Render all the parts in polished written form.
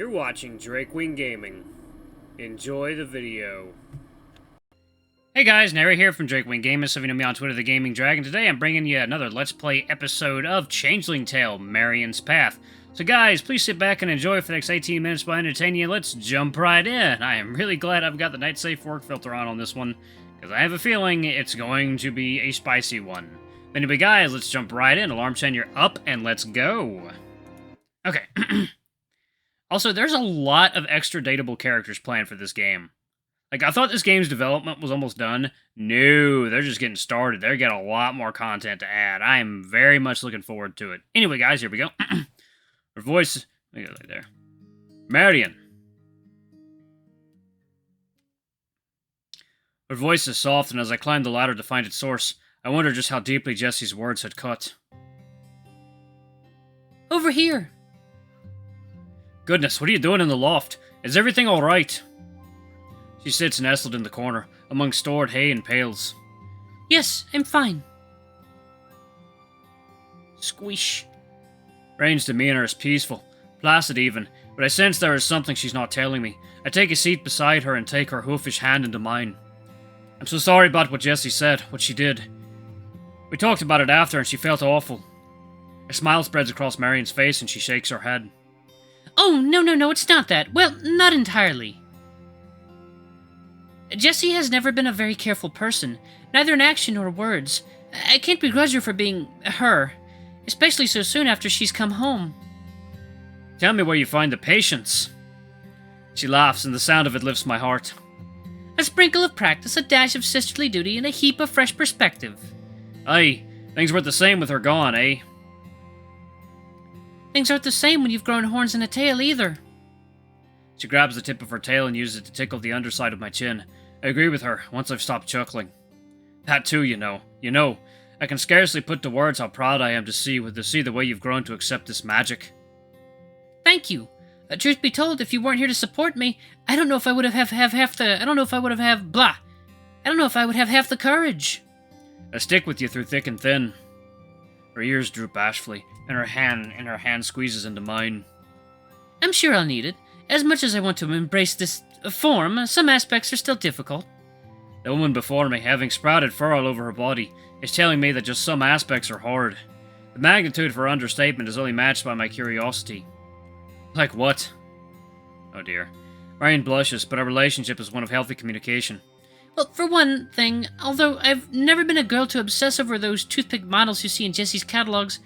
You're watching Drakewing Gaming. Enjoy the video. Hey guys, Nary here from Drakewing Gaming. Some of you know me on Twitter, The Gaming Dragon. Today I'm bringing you another Let's Play episode of Changeling Tale, Marion's Path. So guys, please sit back and enjoy for the next 18 minutes while I entertain you. Let's jump right in. I am really glad I've got the night safe work filter on this one, because I have a feeling it's going to be a spicy one. Anyway guys, let's jump right in. Alarm changer up and let's go. Okay. Also, there's a lot of extra dateable characters planned for this game. Like, I thought this game's development was almost done. No, they're just getting started. They're getting a lot more content to add. I am very much looking forward to it. Anyway, guys, here we go. Her voice... Look at it right there. Marion. Her voice is soft, and as I climbed the ladder to find its source, I wondered just how deeply Jesse's words had cut. Over here. Goodness, what are you doing in the loft? Is everything alright? She sits nestled in the corner, among stored hay and pails. Yes, I'm fine. Squish. Rain's demeanor is peaceful, placid even, but I sense there is something she's not telling me. I take a seat beside her and take her hoofish hand into mine. I'm so sorry about what Jessie said, what she did. We talked about it after and she felt awful. A smile spreads across Marion's face and she shakes her head. Oh, no, it's not that. Well, not entirely. Jessie has never been a very careful person, neither in action nor words. I can't begrudge her for being her, especially so soon after she's come home. Tell me where you find the patience. She laughs, and the sound of it lifts my heart. A sprinkle of practice, a dash of sisterly duty, and a heap of fresh perspective. Aye, things weren't the same with her gone, eh? Things aren't the same when you've grown horns and a tail, either. She grabs the tip of her tail and uses it to tickle the underside of my chin. I agree with her, once I've stopped chuckling. That too, you know. I can scarcely put to words how proud I am to see the way you've grown to accept this magic. Thank you. Truth be told, if you weren't here to support me, I don't know if I would have half the courage. I stick with you through thick and thin. Her ears droop bashfully, and her hand squeezes into mine. I'm sure I'll need it. As much as I want to embrace this form, some aspects are still difficult. The woman before me, having sprouted fur all over her body, is telling me that just some aspects are hard. The magnitude of her understatement is only matched by my curiosity. Like what? Oh dear. Marion blushes, but our relationship is one of healthy communication. Well, for one thing, although I've never been a girl to obsess over those toothpick models you see in Jessie's catalogs,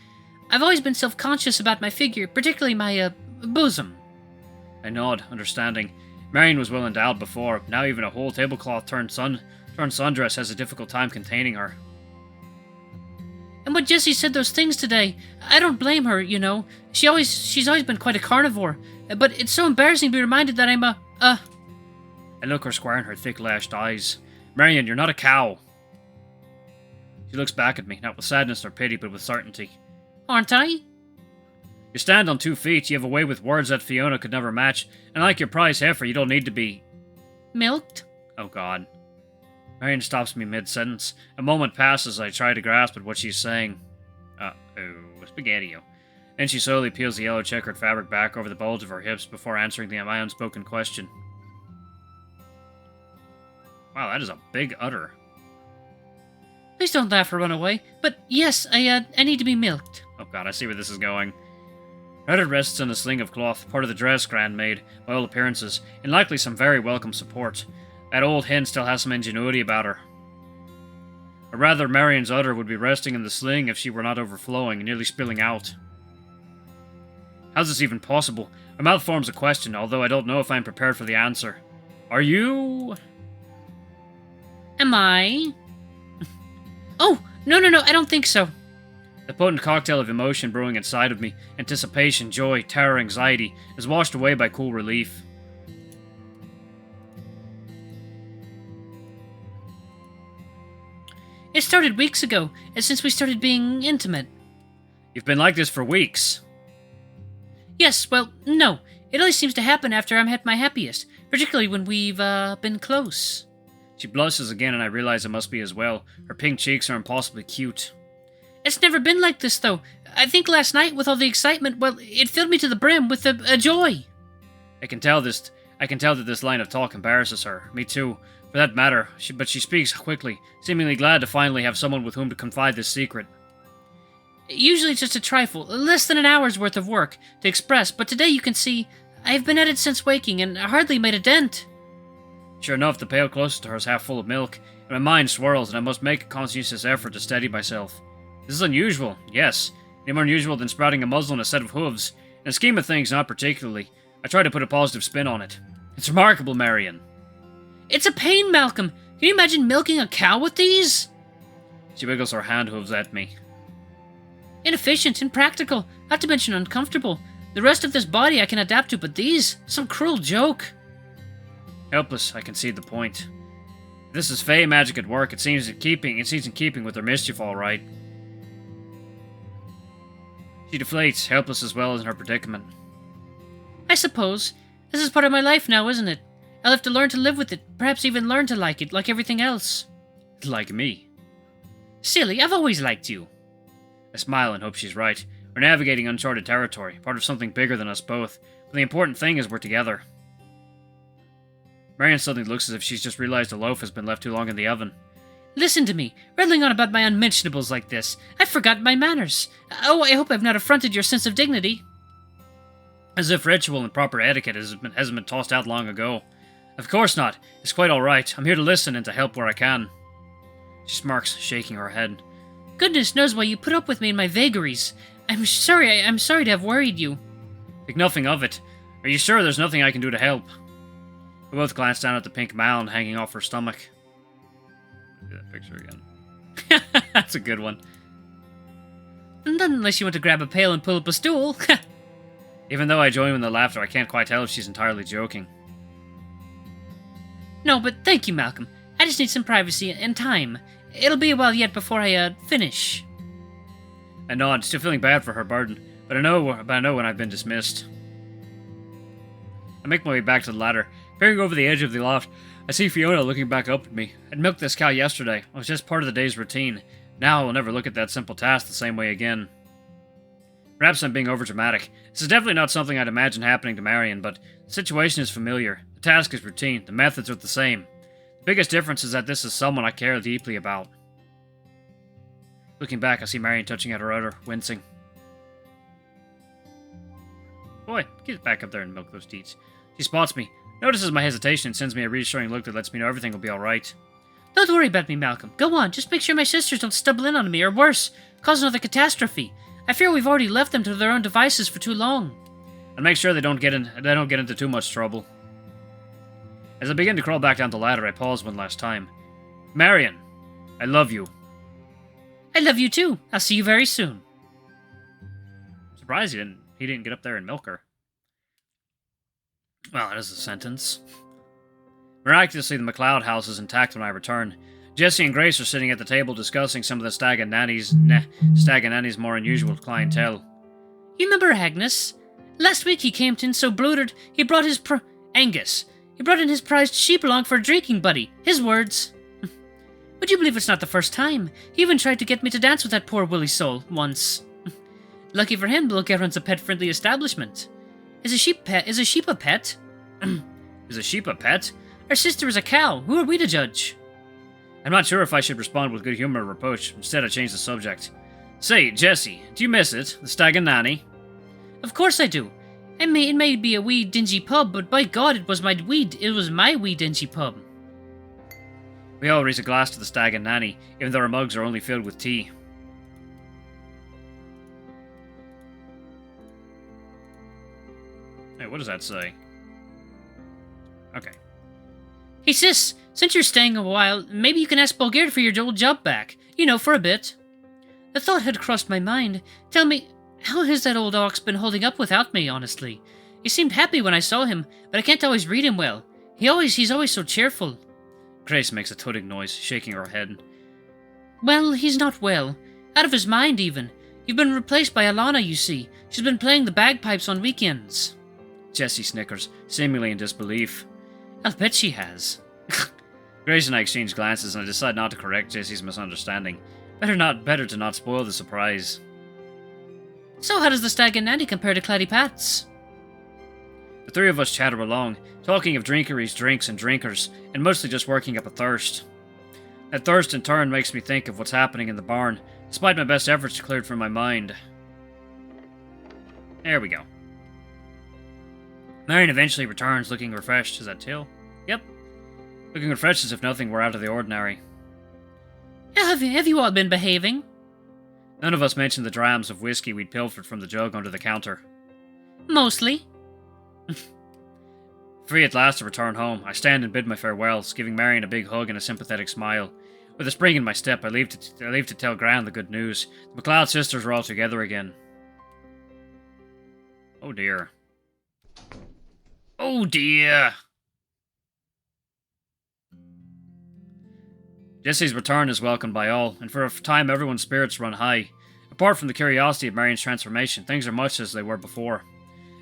I've always been self-conscious about my figure, particularly my, bosom. I nod, understanding. Marion was well endowed before, now even a whole tablecloth turned sundress has a difficult time containing her. And when Jessie said those things today, I don't blame her, you know. She's always been quite a carnivore, but it's so embarrassing to be reminded that I'm I look her square in her thick-lashed eyes. Marion, you're not a cow. She looks back at me, not with sadness or pity, but with certainty. Aren't I? You stand on 2 feet, you have a way with words that Fiona could never match, and like your prize heifer, you don't need to be... Milked? Oh god. Marion stops me mid-sentence. A moment passes as I try to grasp at what she's saying. Uh-oh, spaghetti-o. Then she slowly peels the yellow checkered fabric back over the bulge of her hips before answering my unspoken question. Wow, that is a big udder. Please don't laugh or run away, but yes, I need to be milked. Oh god, I see where this is going. Her udder rests in a sling of cloth, part of the dress Gran made, by all appearances, and likely some very welcome support. That old hen still has some ingenuity about her. Or rather, Marion's udder would be resting in the sling if she were not overflowing, nearly spilling out. How's this even possible? My mouth forms a question, although I don't know if I'm prepared for the answer. Are you... Am I? Oh, no, I don't think so. The potent cocktail of emotion brewing inside of me, anticipation, joy, terror, anxiety, is washed away by cool relief. It started weeks ago, and since we started being intimate. You've been like this for weeks. Yes, well, no. It only seems to happen after I'm at my happiest, particularly when we've, been close. She blushes again and I realize it must be as well. Her pink cheeks are impossibly cute. It's never been like this, though. I think last night, with all the excitement, well, it filled me to the brim with a joy. I can tell that this line of talk embarrasses her. Me too, for that matter, but she speaks quickly, seemingly glad to finally have someone with whom to confide this secret. Usually it's just a trifle, less than an hour's worth of work to express, but today you can see I've been at it since waking and hardly made a dent. Sure enough, the pail closest to her is half full of milk, and my mind swirls, and I must make a conscientious effort to steady myself. This is unusual, yes, any more unusual than sprouting a muzzle and a set of hooves. In the scheme of things, not particularly. I try to put a positive spin on it. It's remarkable, Marion. It's a pain, Malcolm. Can you imagine milking a cow with these? She wiggles her hand hooves at me. Inefficient, impractical, not to mention uncomfortable. The rest of this body I can adapt to, but these? Some cruel joke. Helpless, I concede the point. If this is fey magic at work, it seems in keeping with their mischief, all right. She deflates, helpless as well as in her predicament. I suppose. This is part of my life now, isn't it? I'll have to learn to live with it, perhaps even learn to like it, like everything else. Like me. Silly, I've always liked you. I smile and hope she's right. We're navigating uncharted territory, part of something bigger than us both, but the important thing is we're together. Marion suddenly looks as if she's just realized a loaf has been left too long in the oven. Listen to me, rattling on about my unmentionables like this. I've forgotten my manners. Oh, I hope I've not affronted your sense of dignity. As if ritual and proper etiquette hasn't been tossed out long ago. Of course not. It's quite all right. I'm here to listen and to help where I can. She smirks, shaking her head. Goodness knows why you put up with me in my vagaries. I'm sorry to have worried you. Think nothing of it. Are you sure there's nothing I can do to help? We both glance down at the pink mound hanging off her stomach. Do that picture again. That's a good one. Not unless you want to grab a pail and pull up a stool. Even though I join in the laughter, I can't quite tell if she's entirely joking. No, but thank you, Malcolm. I just need some privacy and time. It'll be a while yet before I, finish. I nod, still feeling bad for her burden, but I know when I've been dismissed. I make my way back to the ladder. Peering over the edge of the loft, I see Fiona looking back up at me. I'd milked this cow yesterday. It was just part of the day's routine. Now I will never look at that simple task the same way again. Perhaps I'm being overdramatic. This is definitely not something I'd imagine happening to Marion, but the situation is familiar. The task is routine. The methods are the same. The biggest difference is that this is someone I care deeply about. Looking back, I see Marion touching at her udder, wincing. Boy, get back up there and milk those teats. She spots me, notices my hesitation, and sends me a reassuring look that lets me know everything will be alright. Don't worry about me, Malcolm. Go on, just make sure my sisters don't stumble in on me, or worse, cause another catastrophe. I fear we've already left them to their own devices for too long. And make sure they don't get into too much trouble. As I begin to crawl back down the ladder, I pause one last time. Marion, I love you. I love you too. I'll see you very soon. Surprised he didn't get up there and milk her. Well, that is a sentence. Miraculously, the McLeod house is intact when I return. Jessie and Grace are sitting at the table discussing some of the Stag and Nanny's more unusual clientele. You remember Agnes? Last week he came in so bloated, he brought his Angus. He brought in his prized sheep along for a drinking buddy. His words. Would you believe it's not the first time? He even tried to get me to dance with that poor Willie soul once. Lucky for him, Bill runs a pet-friendly establishment. Is a sheep a pet? Is a sheep a pet? Our sister is a cow. Who are we to judge? I'm not sure if I should respond with good humor or reproach. Instead, I change the subject. Say, Jessie, do you miss it? The Stag and Nanny? Of course I do. It may be a wee dingy pub, but by God, it was my wee dingy pub. We all raise a glass to the Stag and Nanny, even though our mugs are only filled with tea. Hey, what does that say? Okay. Hey sis, since you're staying a while, maybe you can ask Bulgaria for your old job back. You know, for a bit. The thought had crossed my mind. Tell me, how has that old ox been holding up without me, honestly? He seemed happy when I saw him, but I can't always read him well. He's always so cheerful. Grace makes a thudding noise, shaking her head. Well, he's not well. Out of his mind, even. You've been replaced by Alana, you see. She's been playing the bagpipes on weekends. Jessie snickers, seemingly in disbelief. I'll bet she has. Grace and I exchange glances, and I decide not to correct Jessie's misunderstanding. Better to not spoil the surprise. So how does the Stag and Nanny compare to Claddy Pats? The three of us chatter along, talking of drinkeries, drinks, and drinkers, and mostly just working up a thirst. That thirst in turn makes me think of what's happening in the barn, despite my best efforts to clear it from my mind. There we go. Marion eventually returns, looking refreshed. Is that Till? Yep. Looking refreshed as if nothing were out of the ordinary. Have you all been behaving? None of us mentioned the drams of whiskey we'd pilfered from the jug under the counter. Mostly. Free at last to return home, I stand and bid my farewells, giving Marion a big hug and a sympathetic smile. With a spring in my step, I leave to tell Gran the good news. The McLeod sisters are all together again. Oh dear. Oh dear! Jesse's return is welcomed by all, and for a time everyone's spirits run high. Apart from the curiosity of Marion's transformation, things are much as they were before.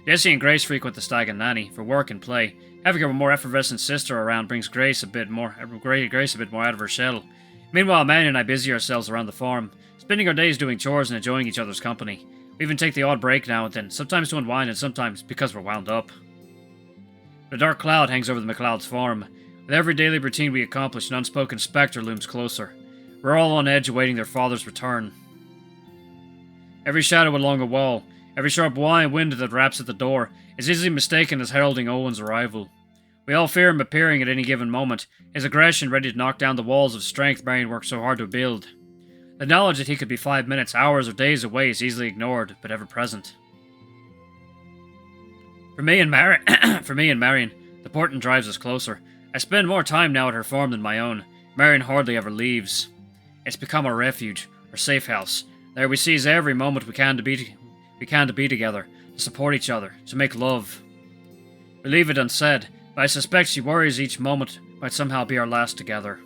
Jesse and Grace frequent the Stag and Nanny for work and play. Having a more effervescent sister around brings Grace a bit more out of her shell. Meanwhile, Marion and I busy ourselves around the farm, spending our days doing chores and enjoying each other's company. We even take the odd break now and then, sometimes to unwind and sometimes because we're wound up. A dark cloud hangs over the McLeod's farm. With every daily routine we accomplish, an unspoken spectre looms closer. We're all on edge awaiting their father's return. Every shadow along a wall, every sharp wind that raps at the door, is easily mistaken as heralding Owen's arrival. We all fear him appearing at any given moment, his aggression ready to knock down the walls of strength Marion worked so hard to build. The knowledge that he could be 5 minutes, hours, or days away is easily ignored, but ever present. For me and Marion, the portent drives us closer. I spend more time now at her farm than my own. Marion hardly ever leaves. It's become our refuge, our safe house. There we seize every moment we can to be together, to support each other, to make love. We leave it unsaid, but I suspect she worries each moment might somehow be our last together.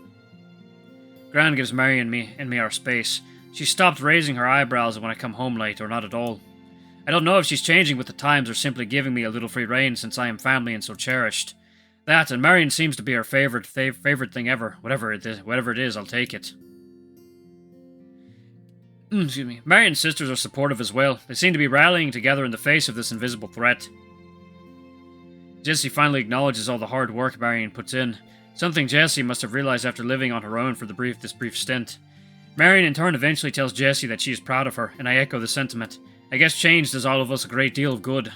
Gran gives Marion and me our space. She's stopped raising her eyebrows when I come home late, or not at all. I don't know if she's changing with the times or simply giving me a little free rein since I am family and so cherished. That, and Marion seems to be her favorite thing ever. Whatever it is, I'll take it. Excuse me. Marion's sisters are supportive as well. They seem to be rallying together in the face of this invisible threat. Jessie finally acknowledges all the hard work Marion puts in, something Jessie must have realized after living on her own for this brief stint. Marion in turn eventually tells Jessie that she is proud of her, and I echo the sentiment. I guess change does all of us a great deal of good.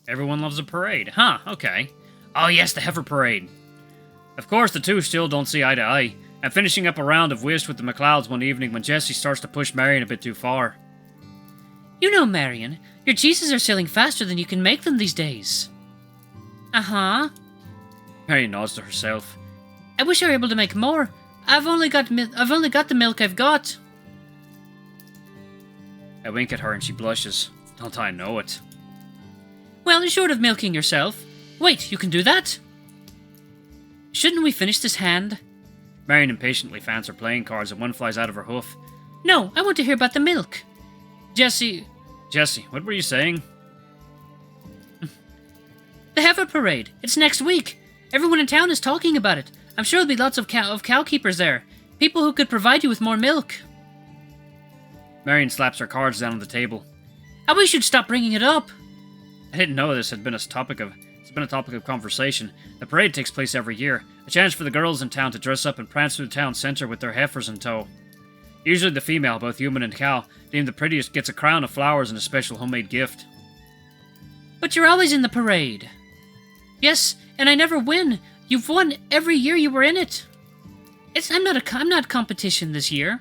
Everyone loves a parade. Huh, okay. Oh yes, the heifer parade. Of course, the two still don't see eye to eye. I'm finishing up a round of whist with the McLeods one evening when Jessie starts to push Marion a bit too far. You know, Marion, your cheeses are selling faster than you can make them these days. Uh-huh. Marion nods to herself. I wish I were able to make more. I've only got the milk I've got. I wink at her and she blushes. Don't I know it? Well, short of milking yourself. Wait, you can do that? Shouldn't we finish this hand? Marion impatiently fans her playing cards and one flies out of her hoof. No, I want to hear about the milk. Jessie, what were you saying? The heifer parade. It's next week. Everyone in town is talking about it. I'm sure there'll be lots of cow keepers there. People who could provide you with more milk. Marion slaps her cards down on the table. I wish you'd stop bringing it up. I didn't know this had been a topic of conversation. The parade takes place every year, a chance for the girls in town to dress up and prance through the town centre with their heifers in tow. Usually the female, both human and cow, deemed the prettiest gets a crown of flowers and a special homemade gift. But you're always in the parade. Yes, and I never win. You've won every year you were in it. I'm not competition this year.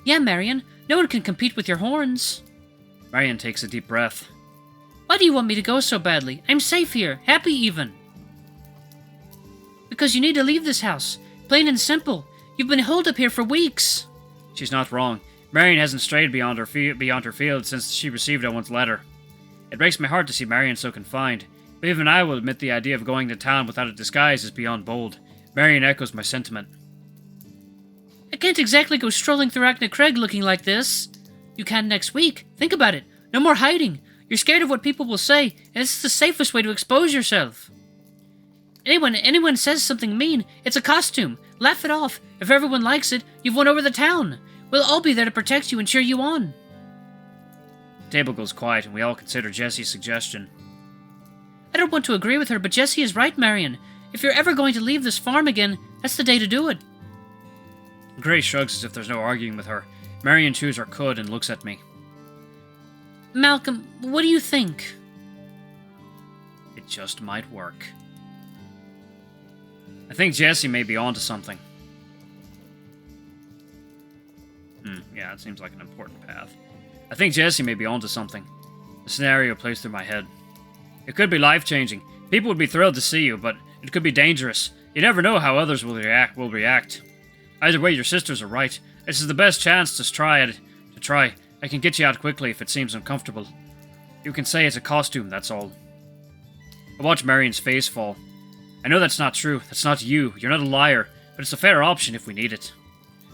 Yeah, Marion, no one can compete with your horns. Marion takes a deep breath. Why do you want me to go so badly? I'm safe here, happy even. Because you need to leave this house. Plain and simple. You've been holed up here for weeks. She's not wrong. Marion hasn't strayed beyond her field since she received Owen's letter. It breaks my heart to see Marion so confined, but even I will admit the idea of going to town without a disguise is beyond bold. Marion echoes my sentiment. I can't exactly go strolling through Craig looking like this. You can next week. Think about it. No more hiding. You're scared of what people will say, and it's the safest way to expose yourself. Anyone says something mean, it's a costume. Laugh it off. If everyone likes it, you've won over the town. We'll all be there to protect you and cheer you on. The table goes quiet, and we all consider Jessie's suggestion. I don't want to agree with her, but Jessie is right, Marion. If you're ever going to leave this farm again, that's the day to do it. Grace shrugs as if there's no arguing with her. Marion chews her cud and looks at me. Malcolm, what do you think? It just might work. I think Jessie may be onto something. Yeah, it seems like an important path. I think Jessie may be onto something. The scenario plays through my head. It could be life-changing. People would be thrilled to see you, but it could be dangerous. You never know how others will react. Either way, your sisters are right. This is the best chance to try. I can get you out quickly if it seems uncomfortable. You can say it's a costume, that's all. I watch Marion's face fall. I know that's not true. That's not you. You're not a liar. But it's a fair option if we need it.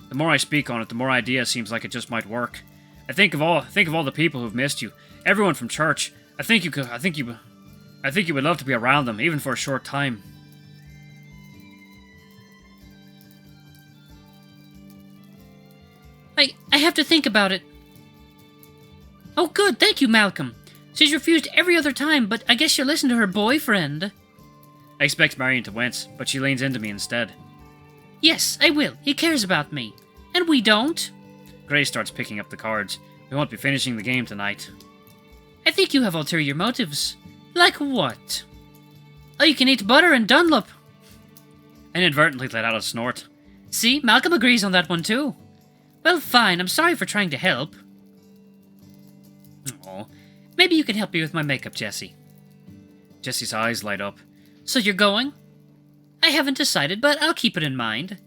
The more I speak on it, the more idea seems like it just might work. I think of all the people who've missed you. Everyone from church. I think you would love to be around them, even for a short time. I have to think about it. Oh, good. Thank you, Malcolm. She's refused every other time, but I guess she'll listen to her boyfriend. I expect Marion to wince, but she leans into me instead. Yes, I will. He cares about me. And we don't. Grace starts picking up the cards. We won't be finishing the game tonight. I think you have ulterior motives. Like what? Oh, you can eat butter and Dunlop. I inadvertently let out a snort. See, Malcolm agrees on that one too. Well, fine. I'm sorry for trying to help. Oh, maybe you can help me with my makeup, Jessie. Jessie's eyes light up. So you're going? I haven't decided, but I'll keep it in mind.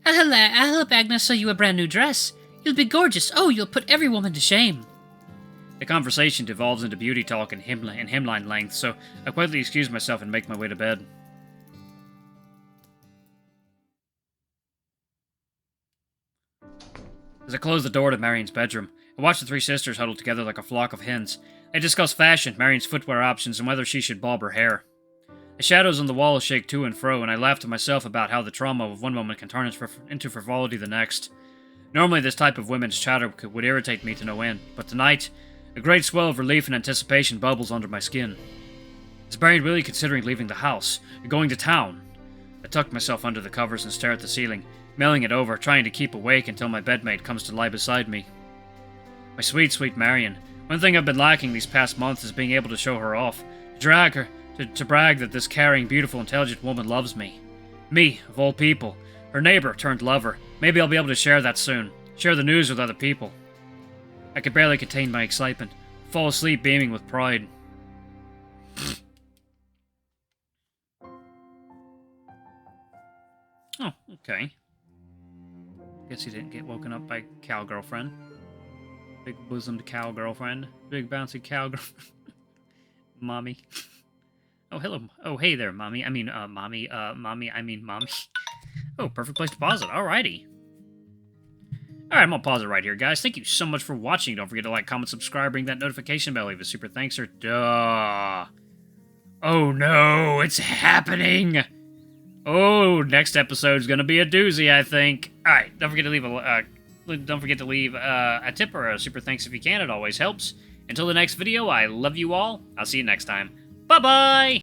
I'll help Agnes sew you a brand new dress. You'll be gorgeous. Oh, you'll put every woman to shame. The conversation devolves into beauty talk and hymnline length, so I quietly excuse myself and make my way to bed. As I close the door to Marion's bedroom, I watch the three sisters huddle together like a flock of hens. They discuss fashion, Marion's footwear options, and whether she should bob her hair. The shadows on the walls shake to and fro, and I laugh to myself about how the trauma of one moment can turn into frivolity the next. Normally this type of women's chatter would irritate me to no end, but tonight, a great swell of relief and anticipation bubbles under my skin. Is Marion really considering leaving the house, and going to town? I tuck myself under the covers and stare at the ceiling, milling it over, trying to keep awake until my bedmate comes to lie beside me. My sweet, sweet Marion. One thing I've been lacking these past months is being able to show her off, to brag that this caring, beautiful, intelligent woman loves me. Me, of all people. Her neighbor turned lover. Maybe I'll be able to share that soon. Share the news with other people. I could barely contain my excitement. Fall asleep beaming with pride. Oh, okay. Guess he didn't get woken up by cow girlfriend. Big bosomed cow girlfriend. Big bouncy cow girlfriend. Mommy. Oh, hello. Oh, hey there, mommy. I mean, mommy. Mommy. Oh, perfect place to pause it. Alrighty. Alright, I'm gonna pause it right here, guys. Thank you so much for watching. Don't forget to like, comment, subscribe, ring that notification bell, leave a super thanks, or duh. Oh no, it's happening! Oh, next episode's gonna be a doozy, I think. Alright, don't forget to leave a tip or a super thanks if you can. It always helps. Until the next video, I love you all. I'll see you next time. Bye-bye!